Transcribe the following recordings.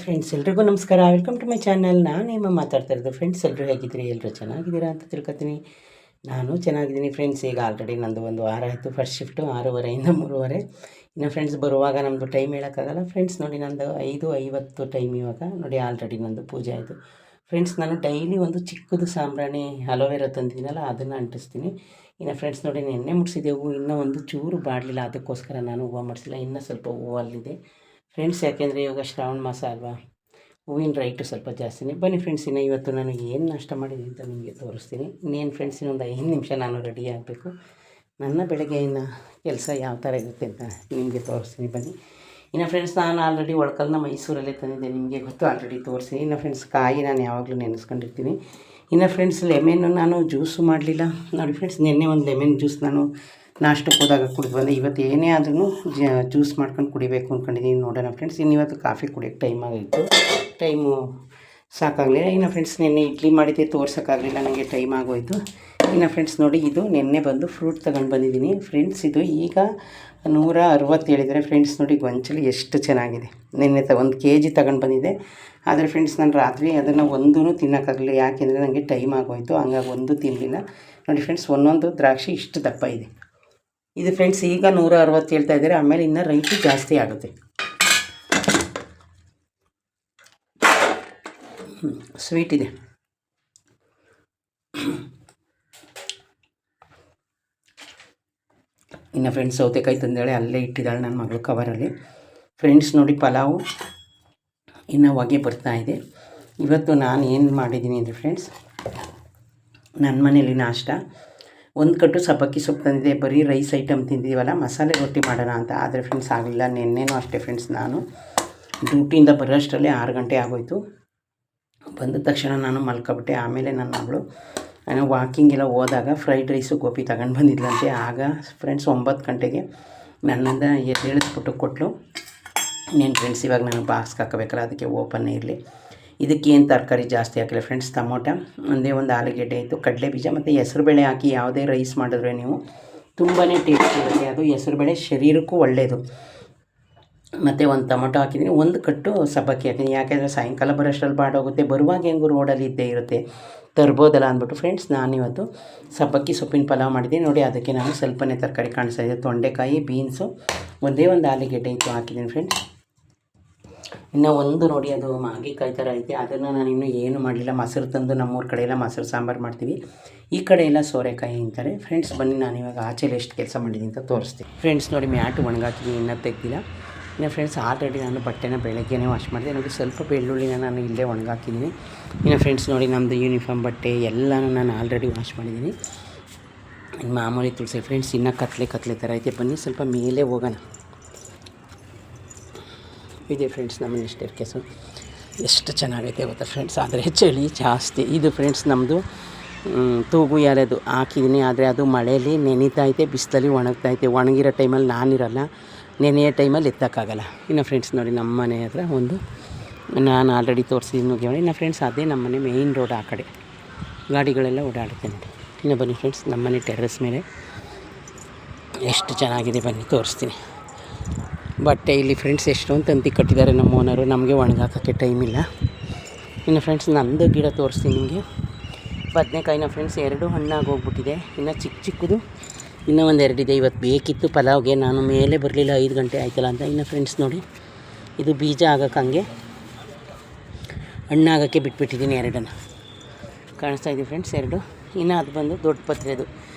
Friends, ಎಲ್ರಿಗೂ ನಮಸ್ಕಾರ. Welcome to my channel. ನಾನು ನಿಮ್ಮ ಮಾತಾಡ್ತಾ ಇರೋದು. ಫ್ರೆಂಡ್ಸ್, ಎಲ್ಲರೂ ಹೇಗಿದ್ದೀರಿ? ಎಲ್ಲರೂ ಚೆನ್ನಾಗಿದ್ದೀರಾ ಅಂತ ತಿಳ್ಕೊತೀನಿ. ನಾನು ಚೆನ್ನಾಗಿದ್ದೀನಿ ಫ್ರೆಂಡ್ಸ್. ಈಗ ಆಲ್ರೆಡಿ ನಂದು ಒಂದು ವಾರ ಆಯಿತು ಫಸ್ಟ್ ಶಿಫ್ಟು 6:30 3:30. ಇನ್ನು ಫ್ರೆಂಡ್ಸ್ ಬರುವಾಗ ನಮ್ಮದು ಟೈಮ್ ಹೇಳೋಕ್ಕಾಗಲ್ಲ ಫ್ರೆಂಡ್ಸ್. ನೋಡಿ, ನಂದು 5:50 ಟೈಮ್ ಇವಾಗ. ನೋಡಿ, ಆಲ್ರೆಡಿ ನಂದು ಪೂಜೆ ಆಯಿತು ಫ್ರೆಂಡ್ಸ್. ನಾನು ಡೈಲಿ ಒಂದು ಚಿಕ್ಕದು ಸಾಂಬ್ರಾಣಿ ಅಲೋವೆರಾ ತಂದಿದ್ದೀನಲ್ಲ, ಅದನ್ನು ಅಂಟಿಸ್ತೀನಿ. ಇನ್ನು ಫ್ರೆಂಡ್ಸ್ ನೋಡಿ, ನೆನ್ನೆ ಮುಡಿಸಿದೆ ಹೂವು, ಇನ್ನೂ ಒಂದು ಚೂರು ಬಾಡಲಿಲ್ಲ. ಅದಕ್ಕೋಸ್ಕರ ನಾನು ಹೂವು ಮಾಡಿಸಿಲ್ಲ. ಇನ್ನೂ ಸ್ವಲ್ಪ ಹೂವು ಅಲ್ಲಿದೆ ಫ್ರೆಂಡ್ಸ್. ಯಾಕೆಂದರೆ ಇವಾಗ ಶ್ರಾವಣ ಮಾಸ ಅಲ್ವಾ, ಹೂವಿನ ರೈಟು ಸ್ವಲ್ಪ ಜಾಸ್ತಿನೇ. ಬನ್ನಿ ಫ್ರೆಂಡ್ಸ್, ಇನ್ನು ಇವತ್ತು ನಾನು ಏನು ನಾಷ್ಟ ಮಾಡಿದ್ದೀನಿ ಅಂತ ನಿಮಗೆ ತೋರಿಸ್ತೀನಿ. ಇನ್ನೇನು ಫ್ರೆಂಡ್ಸ್, ಇನ್ನೊಂದು 5 ನಿಮಿಷ ನಾನು ರೆಡಿ ಆಗಬೇಕು. ನನ್ನ ಬೆಳಗ್ಗೆಯಿಂದ ಕೆಲಸ ಯಾವ ಥರ ಇರುತ್ತೆ ಅಂತ ನಿಮಗೆ ತೋರಿಸ್ತೀನಿ ಬನ್ನಿ. ಇನ್ನು ಫ್ರೆಂಡ್ಸ್, ನಾನು ಆಲ್ರೆಡಿ ಒಳಕಲ್ನ ಮೈಸೂರಲ್ಲೇ ತಂದಿದ್ದೆ, ನಿಮಗೆ ಗೊತ್ತು, ಆಲ್ರೆಡಿ ತೋರಿಸ್ತೀನಿ. ಇನ್ನು ಫ್ರೆಂಡ್ಸ್, ಕಾಯಿ ನಾನು ಯಾವಾಗಲೂ ನೆನೆಸ್ಕೊಂಡಿರ್ತೀನಿ. ಇನ್ನು ಫ್ರೆಂಡ್ಸ್, ಲೆಮೆನ್ನು ನಾನು ಜ್ಯೂಸು ಮಾಡಲಿಲ್ಲ. ನೋಡಿ ಫ್ರೆಂಡ್ಸ್, ನಿನ್ನೆ ಒಂದು ಲೆಮನ್ ಜ್ಯೂಸ್ ನಾನು ನಾಷ್ಟಕ್ಕೆ ಹೋದಾಗ ಕುಡಿದು ಬಂದೆ. ಇವತ್ತು ಏನೇ ಆದ್ರೂ ಜ್ಯೂಸ್ ಮಾಡ್ಕೊಂಡು ಕುಡಿಬೇಕು ಅಂದ್ಕೊಂಡಿದ್ದೀನಿ. ನೋಡೋಣ ಫ್ರೆಂಡ್ಸ್. ಇನ್ನು ಇವತ್ತು ಕಾಫಿ ಕುಡಿಯೋಕ್ಕೆ ಟೈಮ್ ಆಗಿತ್ತು, ಟೈಮು ಸಾಕಾಗಲಿಲ್ಲ. ಇನ್ನು ಫ್ರೆಂಡ್ಸ್, ನಿನ್ನೆ ಇಡ್ಲಿ ಮಾಡಿದ್ದೆ, ತೋರ್ಸೋಕ್ಕಾಗಲಿಲ್ಲ, ನನಗೆ ಟೈಮ್ ಆಗೋಯಿತು. ಇನ್ನು ಫ್ರೆಂಡ್ಸ್ ನೋಡಿ, ಇದು ನಿನ್ನೆ ಬಂದು ಫ್ರೂಟ್ ತಗೊಂಡು ಬಂದಿದ್ದೀನಿ ಫ್ರೆಂಡ್ಸ್. ಇದು ಈಗ 160 ಹೇಳಿದರೆ ಫ್ರೆಂಡ್ಸ್. ನೋಡಿ ಗೊಂಚಲು ಎಷ್ಟು ಚೆನ್ನಾಗಿದೆ. ನಿನ್ನೆ 1 kg ತಗೊಂಡು ಬಂದಿದ್ದೆ. ಆದರೆ ಫ್ರೆಂಡ್ಸ್, ನಾನು ರಾತ್ರಿ ಅದನ್ನು ಒಂದೂ ತಿನ್ನೋಕ್ಕಾಗಲಿಲ್ಲ. ಯಾಕೆಂದರೆ ನನಗೆ ಟೈಮ್ ಆಗೋಯಿತು, ಹಂಗಾಗಿ ಒಂದು ತಿನ್ನಲಿಲ್ಲ. ನೋಡಿ ಫ್ರೆಂಡ್ಸ್, ಒಂದೊಂದು ದ್ರಾಕ್ಷಿ ಇಷ್ಟು ದಪ್ಪ ಇದೆ. ಇದು ಫ್ರೆಂಡ್ಸ್ ಈಗ 160 ಹೇಳ್ತಾ ಇದ್ದಾರೆ. ಆಮೇಲೆ ಇನ್ನೂ ರೈಟು ಜಾಸ್ತಿ ಆಗುತ್ತೆ. ಸ್ವೀಟ್ ಇದೆ. ಇನ್ನು ಫ್ರೆಂಡ್ಸ್, ಸೌತೆಕಾಯಿ ತಂದೇಳೆ ಅಲ್ಲೇ ಇಟ್ಟಿದ್ದಾಳೆ ನನ್ನ ಮಗಳು ಕವರಲ್ಲಿ. ಫ್ರೆಂಡ್ಸ್ ನೋಡಿ, ಪಲಾವು ಇನ್ನು ಹೊಗೆ ಬರ್ತಾಯಿದೆ. ಇವತ್ತು ನಾನು ಏನು ಮಾಡಿದ್ದೀನಿ ಅಂದರೆ ಫ್ರೆಂಡ್ಸ್, ನನ್ನ ಮನೇಲಿ ನಾಷ್ಟ 1 ಕಟ್ಟು ಸಬ್ಬಕ್ಕಿ ಸೊಪ್ಪು ತಂದಿದೆ. ಬರೀ ರೈಸ್ ಐಟಮ್ ತಿಂದಿದ್ದೀವಲ್ಲ, ಮಸಾಲೆ ರೊಟ್ಟಿ ಮಾಡೋಣ ಅಂತ. ಆದರೆ ಫ್ರೆಂಡ್ಸ್ ಆಗಲಿಲ್ಲ. ನೆನ್ನೆನೂ ಅಷ್ಟೇ ಫ್ರೆಂಡ್ಸ್, ನಾನು ಡ್ಯೂಟಿಯಿಂದ ಬರೋಷ್ಟರಲ್ಲಿ 6 ಗಂಟೆ ಆಗೋಯಿತು. ಬಂದ ತಕ್ಷಣ ನಾನು ಮಲ್ಕೊಬಿಟ್ಟೆ. ಆಮೇಲೆ ನನ್ನ ಮಗಳು ನಾನು ವಾಕಿಂಗೆಲ್ಲ ಹೋದಾಗ ಫ್ರೈಡ್ ರೈಸು ಗೋಪಿ ತಗೊಂಡು ಬಂದಿದ್ಲಂತೆ. ಆಗ ಫ್ರೆಂಡ್ಸ್ 9 ಗಂಟೆಗೆ ನನ್ನಿಂದ ಎದ್ದೇಳಿಸ್ಬಿಟ್ಟು ಕೊಟ್ಟಲು. ಇನ್ನೇನು ಫ್ರೆಂಡ್ಸ್, ಇವಾಗ ನಾನು ಬಾಕ್ಸ್ಗೆ ಹಾಕಬೇಕಲ್ಲ, ಅದಕ್ಕೆ ಓಪನ್ನೇ ಇರಲಿ. ಇದಕ್ಕೇನು ತರಕಾರಿ ಜಾಸ್ತಿ ಹಾಕಿಲ್ಲ ಫ್ರೆಂಡ್ಸ್. ಟೊಮೊಟೊ ಒಂದೇ ಒಂದು, ಆಲೂಗೆಡ್ಡೆ ಆಯಿತು, ಕಡಲೆ ಬೀಜ ಮತ್ತು ಹೆಸರುಬೇಳೆ ಹಾಕಿ ಯಾವುದೇ ರೈಸ್ ಮಾಡಿದ್ರೆ ನೀವು ತುಂಬಾ ಟೇಸ್ಟ್ ಇರುತ್ತೆ. ಅದು ಹೆಸರುಬೇಳೆ ಶರೀರಕ್ಕೂ ಒಳ್ಳೆಯದು. ಮತ್ತು ಒಂದು ಟೊಮೊಟೊ ಹಾಕಿದ್ದೀನಿ, 1 ಕಟ್ಟು ಸಬ್ಬಕ್ಕಿ ಹಾಕಿದ್ದೀನಿ. ಯಾಕೆಂದರೆ ಸಾಯಂಕಾಲ ಬರೋಷ್ಟರಲ್ಲಿ ಬಾಡೋಗುತ್ತೆ, ಬರುವಾಗ ಹೆಂಗೂ ರೋಡಲ್ಲಿ ಇದ್ದೇ ಇರುತ್ತೆ, ತರ್ಬೋದಲ್ಲ ಅಂದ್ಬಿಟ್ಟು ಫ್ರೆಂಡ್ಸ್ ನಾನಿವತ್ತು ಸಬ್ಬಕ್ಕಿ ಸೊಪ್ಪಿನ ಪಲಾವ್ ಮಾಡಿದ್ದೀನಿ. ನೋಡಿ, ಅದಕ್ಕೆ ನಾನು ಸ್ವಲ್ಪನೇ ತರಕಾರಿ ಕಾಣಿಸ್ತಾ ಇದೆ. ತೊಂಡೆಕಾಯಿ, ಬೀನ್ಸು, ಒಂದೇ ಒಂದು ಆಲೂಗೆಡ್ಡೆ ಇತ್ತು ಹಾಕಿದ್ದೀನಿ ಫ್ರೆಂಡ್ಸ್. ಇನ್ನು ಒಂದು ನೋಡಿ, ಅದು ಮಾಗಿಕಾಯಿ ಥರ ಐತೆ, ಅದನ್ನು ನಾನು ಇನ್ನೂ ಏನು ಮಾಡಲಿಲ್ಲ. ಮೊಸರು ತಂದು, ನಮ್ಮೂರ ಕಡೆ ಎಲ್ಲ ಮೊಸರು ಸಾಂಬಾರು ಮಾಡ್ತೀವಿ, ಈ ಕಡೆ ಎಲ್ಲ ಸೋರೆಕಾಯಿ ಅಂತಾರೆ ಫ್ರೆಂಡ್ಸ್. ಬನ್ನಿ, ನಾನು ಇವಾಗ ಆಚೆಲಿ ಎಷ್ಟು ಕೆಲಸ ಮಾಡಿದ್ದೀನಿ ಅಂತ ತೋರಿಸ್ತೀನಿ ಫ್ರೆಂಡ್ಸ್. ನೋಡಿ, ಮ್ಯಾಟು ಒಣಗಾಕಿದ್ದೀನಿ, ಇನ್ನೂ ತೆಗ್ದಿಲ್ಲ. ಇನ್ನು ಫ್ರೆಂಡ್ಸ್, ಆಲ್ರೆಡಿ ನಾನು ಬಟ್ಟೆನ ಬೆಳಗ್ಗೆನೇ ವಾಶ್ ಮಾಡಿದೆ. ನೋಡಿ, ಸ್ವಲ್ಪ ಬೆಳ್ಳುಳ್ಳಿನ ನಾನು ಇಲ್ಲೇ ಒಣಗಾಕಿದ್ದೀನಿ. ಇನ್ನು ಫ್ರೆಂಡ್ಸ್ ನೋಡಿ, ನಮ್ಮದು ಯೂನಿಫಾರ್ಮ್ ಬಟ್ಟೆ ಎಲ್ಲನೂ ನಾನು ಆಲ್ರೆಡಿ ವಾಶ್ ಮಾಡಿದ್ದೀನಿ. ಮಾಮೂಲಿ ತುಳಸಿ ಫ್ರೆಂಡ್ಸ್. ಇನ್ನೂ ಕತ್ಲೆ ಥರ ಐತೆ. ಬನ್ನಿ ಸ್ವಲ್ಪ ಮೇಲೆ ಹೋಗೋಣ. ಇದೆ ಫ್ರೆಂಡ್ಸ್ ನಮ್ಮನೆ ಸ್ಟೇರ್ಕೇಸು, ಎಷ್ಟು ಚೆನ್ನಾಗೈತೆ ಗೊತ್ತಾ ಫ್ರೆಂಡ್ಸ್. ಆದರೆ ಚಳಿ ಜಾಸ್ತಿ. ಇದು ಫ್ರೆಂಡ್ಸ್ ನಮ್ಮದು ತೂಗು ಯಾರದು ಹಾಕಿದ್ದೀನಿ. ಆದರೆ ಅದು ಮಳೆಯಲ್ಲಿ ನೆನೀತೈತೆ, ಬಿಸಿಲಲ್ಲಿ ಒಣಗ್ತೈತೆ. ಒಣಗಿರೋ ಟೈಮಲ್ಲಿ ನಾನಿರಲ್ಲ, ನೆನೆಯೋ ಟೈಮಲ್ಲಿ ಎತ್ತಕ್ಕಾಗಲ್ಲ. ಇನ್ನು ಫ್ರೆಂಡ್ಸ್ ನೋಡಿ, ನಮ್ಮ ಮನೆ ಹತ್ರ ಒಂದು ನಾನು ಆಲ್ರೆಡಿ ತೋರಿಸಿದ್ದೀನಿ ನುಗ್ಗೆಮನೆ. ಇನ್ನು ಫ್ರೆಂಡ್ಸ್, ಅದೇ ನಮ್ಮ ಮನೆ ಮೇಯ್ನ್ ರೋಡ್. ಆ ಕಡೆ ಗಾಡಿಗಳೆಲ್ಲ ಓಡಾಡುತ್ತೆ ನೋಡಿ. ಇನ್ನು ಬನ್ನಿ ಫ್ರೆಂಡ್ಸ್, ನಮ್ಮ ಮನೆ ಟೆರ್ರಸ್ ಮೇಲೆ ಎಷ್ಟು ಚೆನ್ನಾಗಿದೆ ಬನ್ನಿ ತೋರಿಸ್ತೀನಿ. ಬಟ್ಟೆ ಇಲ್ಲಿ ಫ್ರೆಂಡ್ಸ್ ಎಷ್ಟೊಂದು ತಂತಿ ಕಟ್ಟಿದ್ದಾರೆ ನಮ್ಮ ಓನರು, ನಮಗೆ ಒಣಗಾಕೋಕ್ಕೆ ಟೈಮ್ ಇಲ್ಲ. ಇನ್ನು ಫ್ರೆಂಡ್ಸ್, ನಂದು ಗಿಡ ತೋರಿಸ್ತೀನಿ ನಿಮಗೆ. ಬದನೆಕಾಯಿನ ಫ್ರೆಂಡ್ಸ್ 2 ಹಣ್ಣಾಗಿ ಹೋಗ್ಬಿಟ್ಟಿದೆ. ಇನ್ನು ಚಿಕ್ಕದು ಇನ್ನೂ ಒಂದು 2 ಇದೆ. ಇವತ್ತು ಬೇಕಿತ್ತು ಪಲಾವ್ಗೆ, ನಾನು ಮೇಲೆ ಬರಲಿಲ್ಲ, 5 ಗಂಟೆ ಆಯ್ತಲ್ಲ ಅಂತ. ಇನ್ನು ಫ್ರೆಂಡ್ಸ್ ನೋಡಿ, ಇದು ಬೀಜ ಆಗೋಕ್ಕೆ ಹಂಗೆ ಹಣ್ಣಾಗೋಕ್ಕೆ ಬಿಟ್ಬಿಟ್ಟಿದ್ದೀನಿ. 2 ಕಾಣಿಸ್ತಾ ಇದೆ ಫ್ರೆಂಡ್ಸ್, 2. ಇನ್ನು ಅದು ಬಂದು ದೊಡ್ಡ ಪತ್ರೆದು,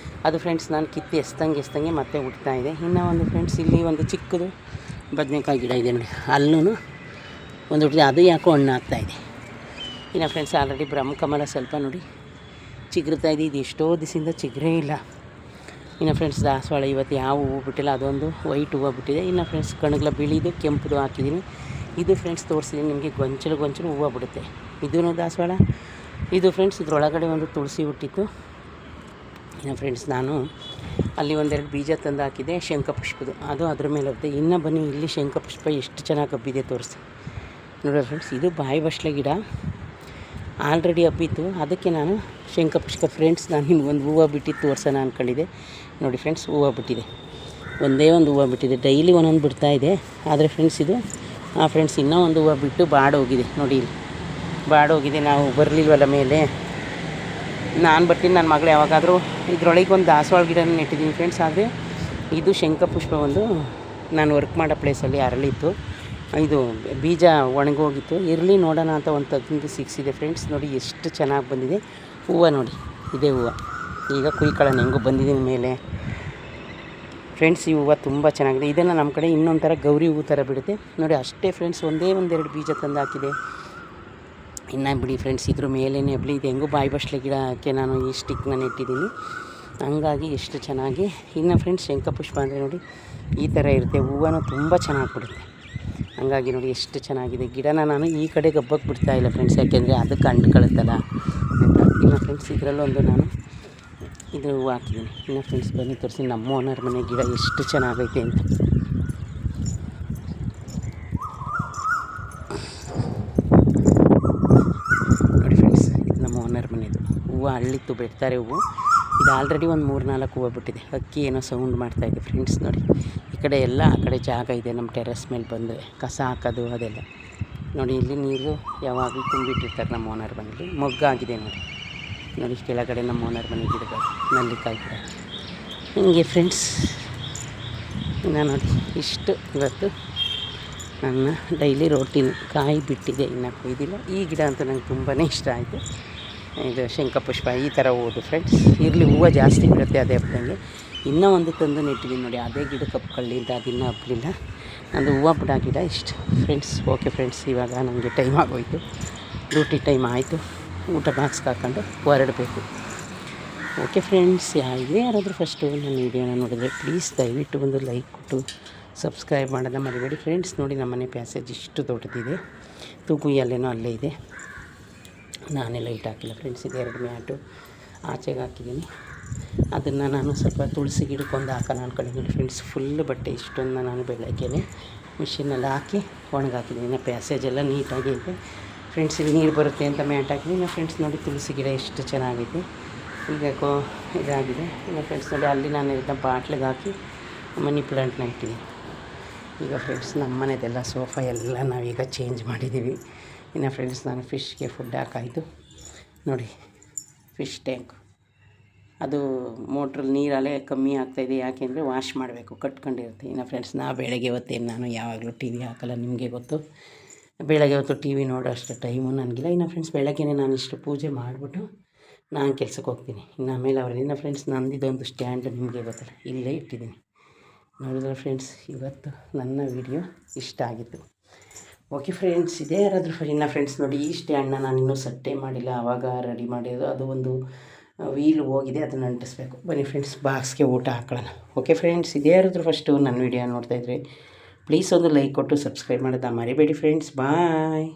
ಅದು ಫ್ರೆಂಡ್ಸ್ ನಾನು ಕಿತ್ತು ಎಸ್ತಂಗೆ ಮತ್ತೆ ಹುಡ್ತಾ ಇದೆ. ಇನ್ನು ಒಂದು ಫ್ರೆಂಡ್ಸ್, ಇಲ್ಲಿ ಒಂದು ಚಿಕ್ಕದು ಬದನೆಕಾಯಿ ಗಿಡ ಇದೆ ನೋಡಿ, ಅಲ್ಲೂ ಒಂದು ಹುಟ್ಟಿದೆ, ಅದು ಯಾಕೋ ಹಣ್ಣು ಆಗ್ತಾಯಿದೆ. ಇನ್ನು ಫ್ರೆಂಡ್ಸ್, ಆಲ್ರೆಡಿ ಬ್ರಹ್ಮಕಮಲ ಸ್ವಲ್ಪ ನೋಡಿ ಚಿಗುರ್ತಾ ಇದೆ. ಇದು ಎಷ್ಟೋ ದಿವಸದಿಂದ ಚಿಗುರೇ ಇಲ್ಲ. ಇನ್ನು ಫ್ರೆಂಡ್ಸ್, ದಾಸವಾಳ ಇವತ್ತು ಯಾವ ಹೂವು ಬಿಟ್ಟಿಲ್ಲ, ಅದೊಂದು ವೈಟ್ ಹೂವು ಬಿಟ್ಟಿದೆ. ಇನ್ನು ಫ್ರೆಂಡ್ಸ್, ಕಣಗ್ಲ ಬಿಳಿದು ಕೆಂಪುದು ಹಾಕಿದ್ದೀನಿ. ಇದು ಫ್ರೆಂಡ್ಸ್ ತೋರಿಸಿದ್ದೀನಿ ನಿಮಗೆ, ಗೊಂಚಲು ಹೂವು ಬಿಡುತ್ತೆ. ಇದೂ ದಾಸವಾಳ. ಇದು ಫ್ರೆಂಡ್ಸ್, ಇದರೊಳಗಡೆ ಒಂದು ತುಳಸಿ ಹುಟ್ಟಿತ್ತು. ಇನ್ನು ಫ್ರೆಂಡ್ಸ್, ನಾನು ಅಲ್ಲಿ 1-2 ಬೀಜ ತಂದು ಹಾಕಿದೆ ಶಂಖಪುಷ್ಪದು, ಅದು ಅದ್ರ ಮೇಲೆ ಹೋಗುತ್ತೆ. ಇನ್ನು ಬನ್ನಿ, ಇಲ್ಲಿ ಶಂಖಪುಷ್ಪ ಎಷ್ಟು ಚೆನ್ನಾಗಿ ಹಬ್ಬಿದೆ ತೋರಿಸಿ ನೋಡಿ ಫ್ರೆಂಡ್ಸ್. ಇದು ಬಾಯಿ ಬಸ್ಲೆ ಗಿಡ ಆಲ್ರೆಡಿ ಹಬ್ಬಿತ್ತು, ಅದಕ್ಕೆ ನಾನು ಶಂಖಪುಷ್ಪ ಫ್ರೆಂಡ್ಸ್ ನಾನು ಇನ್ನೊಂದು ಹೂವು ಬಿಟ್ಟಿದ್ದು ತೋರಿಸೋಣ ಅಂದ್ಕೊಂಡಿದ್ದೆ. ನೋಡಿ ಫ್ರೆಂಡ್ಸ್, ಹೂವು ಬಿಟ್ಟಿದೆ, ಒಂದೇ ಒಂದು ಹೂವು ಬಿಟ್ಟಿದೆ. ಡೈಲಿ ಒಂದೊಂದು ಬಿಡ್ತಾಯಿದೆ. ಆದರೆ ಫ್ರೆಂಡ್ಸ್, ಇದು ಫ್ರೆಂಡ್ಸ್ ಇನ್ನೂ ಒಂದು ಹೂವು ಬಿಟ್ಟು ಬಾಡೋಗಿದೆ ನೋಡಿ, ಇಲ್ಲಿ ಬಾಡೋಗಿದೆ. ನಾವು ಬರಲಿಲ್ವಲ್ಲ ಮೇಲೆ. ನಾನು ಬರ್ತೀನಿ, ನನ್ನ ಮಗಳು ಯಾವಾಗಾದರೂ. ಇದರೊಳಗೆ ಒಂದು ದಾಸವಾಳ ಗಿಡ ನೆಟ್ಟಿದ್ದೀನಿ ಫ್ರೆಂಡ್ಸ್. ಆದರೆ ಇದು ಶಂಖಪುಷ್ಪ ಒಂದು ನಾನು ವರ್ಕ್ ಮಾಡೋ ಪ್ಲೇಸಲ್ಲಿ ಅರಳಿತ್ತು. ಇದು ಬೀಜ ಒಣಗೋಗಿತ್ತು. ಇರಲಿ ನೋಡೋಣ ಅಂತ ಒಂದು ತೆಗೆದು ಸಿಕ್ಸಿದೆ ಫ್ರೆಂಡ್ಸ್. ನೋಡಿ ಎಷ್ಟು ಚೆನ್ನಾಗಿ ಬಂದಿದೆ ಹೂವು. ನೋಡಿ ಇದೇ ಹೂವು. ಈಗ ಕುಯ್ಕೊಳ್ಳೋಣ, ಹೆಂಗೂ ಬಂದಿದ್ದೀನಿ ಮೇಲೆ ಫ್ರೆಂಡ್ಸ್. ಈ ಹೂವು ತುಂಬ ಚೆನ್ನಾಗಿದೆ. ಇದನ್ನು ನಮ್ಮ ಕಡೆ ಇನ್ನೊಂದು ಥರ ಗೌರಿ ಹೂವು ಥರ ಬಿಡುತ್ತೆ ನೋಡಿ. ಅಷ್ಟೇ ಫ್ರೆಂಡ್ಸ್, ಒಂದೆರಡು ಬೀಜ ತಂದು ಹಾಕಿದೆ. ಇನ್ನು ಬಿಡಿ ಫ್ರೆಂಡ್ಸ್, ಇದ್ರ ಮೇಲೇ ಬಿಡಿ. ಇದು ಹೆಂಗೂ ಬಾಯಿ ಬಸ್ಲೆ ಗಿಡಕ್ಕೆ ನಾನು ಈ ಸ್ಟಿಕ್ನ ನೆಟ್ಟಿದ್ದೀನಿ. ಹಂಗಾಗಿ ಎಷ್ಟು ಚೆನ್ನಾಗಿ. ಇನ್ನು ಫ್ರೆಂಡ್ಸ್, ಶಂಖಪುಷ್ಪ ಅಂದರೆ ನೋಡಿ ಈ ಥರ ಇರುತ್ತೆ. ಹೂವು ತುಂಬ ಚೆನ್ನಾಗಿ ಬಿಡುತ್ತೆ. ಹಂಗಾಗಿ ನೋಡಿ ಎಷ್ಟು ಚೆನ್ನಾಗಿದೆ. ಗಿಡನ ನಾನು ಈ ಕಡೆ ಗಬ್ಬಕ್ಕೆ ಬಿಡ್ತಾಯಿಲ್ಲ ಫ್ರೆಂಡ್ಸ್, ಯಾಕೆಂದರೆ ಅದಕ್ಕೆ ಅಂಟ್ಕೊಳ್ಳುತ್ತಲ್ಲ ಅಂತ. ಇನ್ನು ಫ್ರೆಂಡ್ಸ್, ಇದರಲ್ಲೊಂದು ನಾನು ಇದು ಹೂವು ಹಾಕಿದ್ದೀನಿ. ಇನ್ನು ಫ್ರೆಂಡ್ಸ್ ಬನ್ನಿ ತೋರಿಸಿ ನಮ್ಮ ಓನರ್ ಮನೆ ಗಿಡ ಎಷ್ಟು ಚೆನ್ನಾಗೈತೆ ಅಂತ. ನೋಡಿ ಫ್ರೆಂಡ್ಸ್, ಇದು ನಮ್ಮ ಓನರ್ ಮನೆಯದು ಹೂವು. ಹಳ್ಳಿತ್ತು ಬೆಡ್ತಾರೆ ಹೂವು. ಇದು ಆಲ್ರೆಡಿ ಒಂದು 3-4 ಹೂವು ಬಿಟ್ಟಿದೆ. ಅಕ್ಕಿ ಏನೋ ಸೌಂಡ್ ಮಾಡ್ತಾಯಿದೆ ಫ್ರೆಂಡ್ಸ್. ನೋಡಿ ಈ ಕಡೆ ಎಲ್ಲ ಆ ಕಡೆ ಜಾಗ ಇದೆ. ನಮ್ಮ ಟೆರೆಸ್ ಮೇಲೆ ಬಂದು ಕಸ ಹಾಕೋದು ಅದೆಲ್ಲ ನೋಡಿ. ಇಲ್ಲಿ ನೀರು ಯಾವಾಗಲೂ ತುಂಬಿಟ್ಟಿರ್ತಾರೆ ನಮ್ಮ ಓನರ್ ಮನೇಲಿ. ಮೊಗ್ಗಾಗಿದೆ ನೋಡಿ. ನೋಡಿ ಕೆಳಗಡೆ ನಮ್ಮ ಓನರ್ ಮನೆ ಗಿಡಗಳು, ನಲ್ಲಿಕಾಯಿ ಗಿಡ. ಹಿಂಗೆ ಫ್ರೆಂಡ್ಸ್, ಇನ್ನು ನೋಡಿ ಇಷ್ಟು ಇವತ್ತು ನನ್ನ ಡೈಲಿ ರೋಟೀನ್. ಕಾಯಿ ಬಿಟ್ಟಿದೆ, ಇನ್ನು ಕೊಯ್ದಿಲ್ಲ. ಈ ಗಿಡ ಅಂತ ನಂಗೆ ತುಂಬಾ ಇಷ್ಟ ಆಯಿತು. ಇದು ಶಂಖಪುಷ್ಪ ಈ ಥರ ಹೂವು ಫ್ರೆಂಡ್ಸ್. ಇರಲಿ, ಹೂವು ಜಾಸ್ತಿ ಬಿಡುತ್ತೆ ಅದೇ ಹಬ್ಬದಂಗೆ. ಇನ್ನೂ ಒಂದು ತಂದು ನೆಟ್ಟಿದ್ದೀನಿ ನೋಡಿ. ಅದೇ ಗಿಡಕ್ಕೆ ಹಬ್ಕೊಳ್ಳಿ ಅಂತ ಅದಿನ್ನೂ ಹಬ್ಬಲಿಲ್ಲ. ಅದು ಹೂವು ಬಿಡೋ ಗಿಡ ಇಷ್ಟು ಫ್ರೆಂಡ್ಸ್. ಓಕೆ ಫ್ರೆಂಡ್ಸ್, ಇವಾಗ ನನಗೆ ಟೈಮ್ ಆಗೋಯಿತು, ಡ್ಯೂಟಿ ಟೈಮ್ ಆಯಿತು. ಊಟ ಬಾಕ್ಸ್ಗೆ ಹಾಕ್ಕೊಂಡು ಹೊರಡಬೇಕು. ಓಕೆ ಫ್ರೆಂಡ್ಸ್, ಯಾರಾದರೂ ಫಸ್ಟು ನನ್ನ ವೀಡಿಯೋನ ನೋಡಿದ್ರೆ ಪ್ಲೀಸ್ ದಯವಿಟ್ಟು ಒಂದು ಲೈಕ್ ಕೊಟ್ಟು ಸಬ್ಸ್ಕ್ರೈಬ್ ಮಾಡೋದನ್ನ ಮರಿಬೇಡಿ ಫ್ರೆಂಡ್ಸ್. ನೋಡಿ ನಮ್ಮನೆ ಪ್ಯಾಸೇಜ್ ಇಷ್ಟು ದೊಡ್ಡದಿದೆ. ತೂಗುಯ್ಯಲ್ಲೇನೋ ಅಲ್ಲೇ ಇದೆ. ನಾನೇ ಲೈಟ್ ಹಾಕಿಲ್ಲ ಫ್ರೆಂಡ್ಸ್. ಇದು 2 ಮ್ಯಾಟು ಆಚೆಗೆ ಹಾಕಿದ್ದೀನಿ. ಅದನ್ನು ನಾನು ಸ್ವಲ್ಪ ತುಳಸಿ ಗಿಡಕ್ಕೊಂದು ಹಾಕೋಣ ಅಂದ್ಕೊಂಡಿದ್ದೀನಿ ಫ್ರೆಂಡ್ಸ್. ಫುಲ್ ಬಟ್ಟೆ ಇಷ್ಟೊಂದು ನಾನು ಬೆಳಗ್ಗೆನೆ ಮಿಷಿನಲ್ಲಿ ಹಾಕಿ ಒಣಗಾಕಿದ್ದೀನಿ. ಇನ್ನು ಪ್ಯಾಸೇಜೆಲ್ಲ ನೀಟಾಗಿ ಇದೆ ಫ್ರೆಂಡ್ಸ್. ಇಲ್ಲಿ ನೀರು ಬರುತ್ತೆ ಅಂತ ಮ್ಯಾಟ್ ಹಾಕಿದ್ದೀನಿ ಫ್ರೆಂಡ್ಸ್. ನೋಡಿ ತುಳಸಿ ಗಿಡ ಎಷ್ಟು ಚೆನ್ನಾಗಿದೆ. ಈಗ ಇದಾಗಿದೆ. ಇನ್ನು ಫ್ರೆಂಡ್ಸ್ ನೋಡಿ, ಅಲ್ಲಿ ನಾನು ಇದನ್ನ ಬಾಟ್ಲಿಗೆ ಹಾಕಿ ಮನಿ ಪ್ಲಾಂಟ್ನ ಇಟ್ಟಿದ್ದೀನಿ. ಈಗ ಫ್ರೆಂಡ್ಸ್, ನಮ್ಮ ಮನೆದೆಲ್ಲ ಸೋಫಾ ಎಲ್ಲ ನಾವೀಗ ಚೇಂಜ್ ಮಾಡಿದ್ದೀವಿ. ಇನ್ನು ಫ್ರೆಂಡ್ಸ್, ನಾನು ಫಿಶ್ಗೆ ಫುಡ್ ಹಾಕಾಯಿತು ನೋಡಿ. ಫಿಶ್ ಟ್ಯಾಂಕ್ ಅದು ಮೋಟ್ರಲ್ಲಿ ನೀರಲ್ಲೇ ಕಮ್ಮಿ ಆಗ್ತಾಯಿದೆ. ಯಾಕೆಂದರೆ ವಾಶ್ ಮಾಡಬೇಕು, ಕಟ್ಕೊಂಡಿರುತ್ತೆ. ಇನ್ನು ಫ್ರೆಂಡ್ಸ್, ಬೆಳಗ್ಗೆ ಹೊತ್ತೇನು ನಾನು ಯಾವಾಗಲೂ ಟಿ ವಿ ಹಾಕಲ್ಲ, ನಿಮಗೆ ಗೊತ್ತು. ಬೆಳಗ್ಗೆ ಹೊತ್ತು ಟಿ ವಿ ನೋಡೋ ಅಷ್ಟು ಟೈಮು ನನಗಿಲ್ಲ. ಇನ್ನು ಫ್ರೆಂಡ್ಸ್, ಬೆಳಗ್ಗೆ ನಾನು ಇಷ್ಟು ಪೂಜೆ ಮಾಡಿಬಿಟ್ಟು ನಾನು ಕೆಲ್ಸಕ್ಕೆ ಹೋಗ್ತೀನಿ. ಇನ್ನು ಆಮೇಲೆ ಅವ್ರದಿಂದ ಫ್ರೆಂಡ್ಸ್, ನಂದಿದೊಂದು ಸ್ಟ್ಯಾಂಡ್ ನಿಮಗೆ ಗೊತ್ತಲ್ಲ, ಇಲ್ಲೇ ಇಟ್ಟಿದ್ದೀನಿ. ನೋಡಿದ್ರೆ ಫ್ರೆಂಡ್ಸ್, ಇವತ್ತು ನನ್ನ ವಿಡಿಯೋ ಇಷ್ಟ ಆಗಿತ್ತು. ಓಕೆ ಫ್ರೆಂಡ್ಸ್, ಇದೇ ಯಾರಾದರೂ ಇನ್ನು ಫ್ರೆಂಡ್ಸ್ ನೋಡಿ, ಈ ಸ್ಟ್ಯಾಂಡನ್ನ ನಾನು ಇನ್ನೂ ಸಟ್ಟೆ ಮಾಡಿಲ್ಲ. ಆವಾಗ ರೆಡಿ ಮಾಡಿರೋದು. ಅದು ಒಂದು ವೀಲ್ ಹೋಗಿದೆ, ಅದನ್ನು ಅಂಟಿಸ್ಬೇಕು. ಬನ್ನಿ ಫ್ರೆಂಡ್ಸ್, ಬಾಕ್ಸ್ಗೆ ಊಟ ಹಾಕೊಳ್ಳೋಣ. ಓಕೆ ಫ್ರೆಂಡ್ಸ್, ಇದೇ ಯಾರಾದರೂ ಫಸ್ಟು ನನ್ನ ವಿಡಿಯೋ ನೋಡ್ತಾಯಿದ್ರೆ ಪ್ಲೀಸ್ ಒಂದು ಲೈಕ್ ಕೊಟ್ಟು ಸಬ್ಸ್ಕ್ರೈಬ್ ಮಾಡೋದನ್ನ ಮರಿಬೇಡಿ ಫ್ರೆಂಡ್ಸ್. ಬಾಯ್.